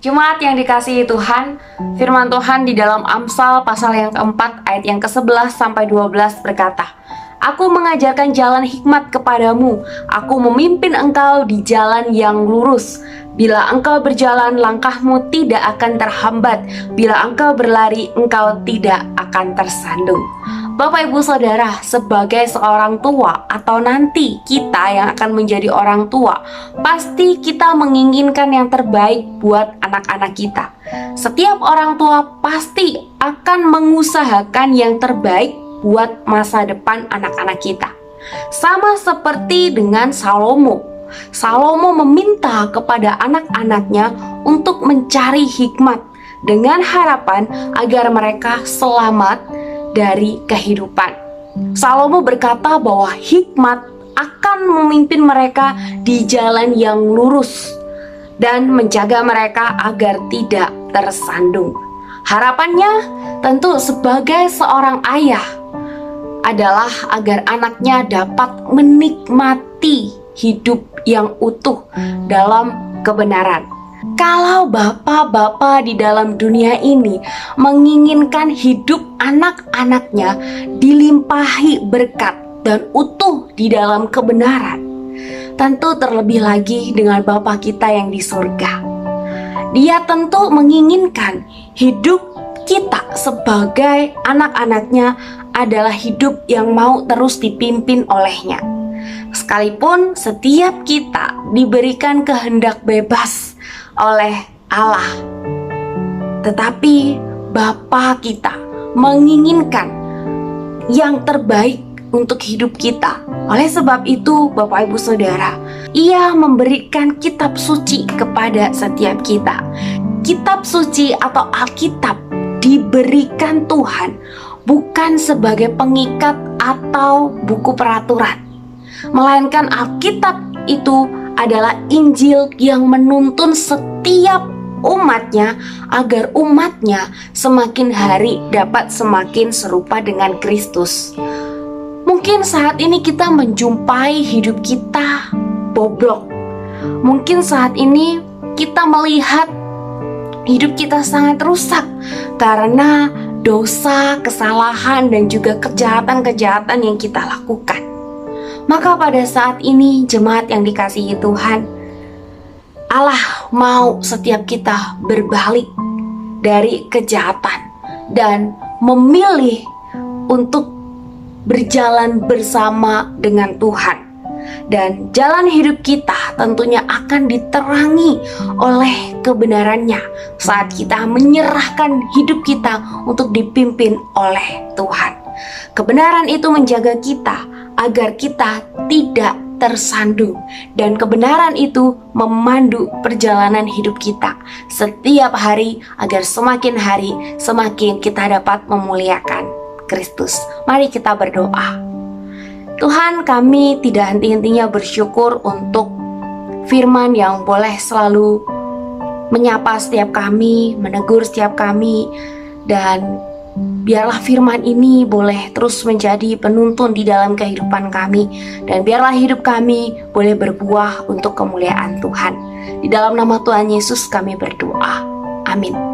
Jemaat yang dikasihi Tuhan, firman Tuhan di dalam Amsal pasal yang keempat ayat yang ke-11 sampai 12 berkata, Aku mengajarkan jalan hikmat kepadamu, aku memimpin engkau di jalan yang lurus. Bila engkau berjalan, langkahmu tidak akan terhambat. Bila engkau berlari, engkau tidak akan tersandung. Bapak Ibu Saudara, sebagai seorang tua atau nanti kita yang akan menjadi orang tua, pasti kita menginginkan yang terbaik buat anak-anak kita. Setiap orang tua pasti akan mengusahakan yang terbaik buat masa depan anak-anak kita. Sama seperti dengan Salomo. Salomo meminta kepada anak-anaknya untuk mencari hikmat dengan harapan agar mereka selamat dari kehidupan. Salomo berkata bahwa hikmat akan memimpin mereka di jalan yang lurus dan menjaga mereka agar tidak tersandung. Harapannya tentu sebagai seorang ayah adalah agar anaknya dapat menikmati hidup yang utuh dalam kebenaran. Kalau bapak-bapak di dalam dunia ini menginginkan hidup anak-anaknya dilimpahi berkat dan utuh di dalam kebenaran, tentu terlebih lagi dengan Bapa kita yang di surga. Dia tentu menginginkan hidup kita sebagai anak-anaknya adalah hidup yang mau terus dipimpin olehnya. Sekalipun setiap kita diberikan kehendak bebas oleh Allah, tetapi Bapa kita menginginkan yang terbaik untuk hidup kita. Oleh sebab itu, Bapak Ibu Saudara, Ia memberikan kitab suci kepada setiap kita. Kitab suci atau Alkitab diberikan Tuhan bukan sebagai pengikat atau buku peraturan, melainkan Alkitab itu adalah Injil yang menuntun setiap umatnya agar umatnya semakin hari dapat semakin serupa dengan Kristus. Mungkin saat ini kita menjumpai hidup kita bobrok. Mungkin saat ini kita melihat hidup kita sangat rusak karena dosa, kesalahan, dan juga kejahatan-kejahatan yang kita lakukan. Maka pada saat ini, jemaat yang dikasihi Tuhan, Allah mau setiap kita berbalik dari kejahatan dan memilih untuk berjalan bersama dengan Tuhan. Dan jalan hidup kita tentunya akan diterangi oleh kebenarannya saat kita menyerahkan hidup kita untuk dipimpin oleh Tuhan. Kebenaran itu menjaga kita agar kita tidak tersandung, dan kebenaran itu memandu perjalanan hidup kita setiap hari agar semakin hari semakin kita dapat memuliakan Kristus. Mari kita berdoa. Tuhan, kami tidak henti-hentinya bersyukur untuk firman yang boleh selalu menyapa setiap kami, menegur setiap kami, dan biarlah firman ini boleh terus menjadi penuntun di dalam kehidupan kami, dan biarlah hidup kami boleh berbuah untuk kemuliaan Tuhan. Di dalam nama Tuhan Yesus kami berdoa. Amin.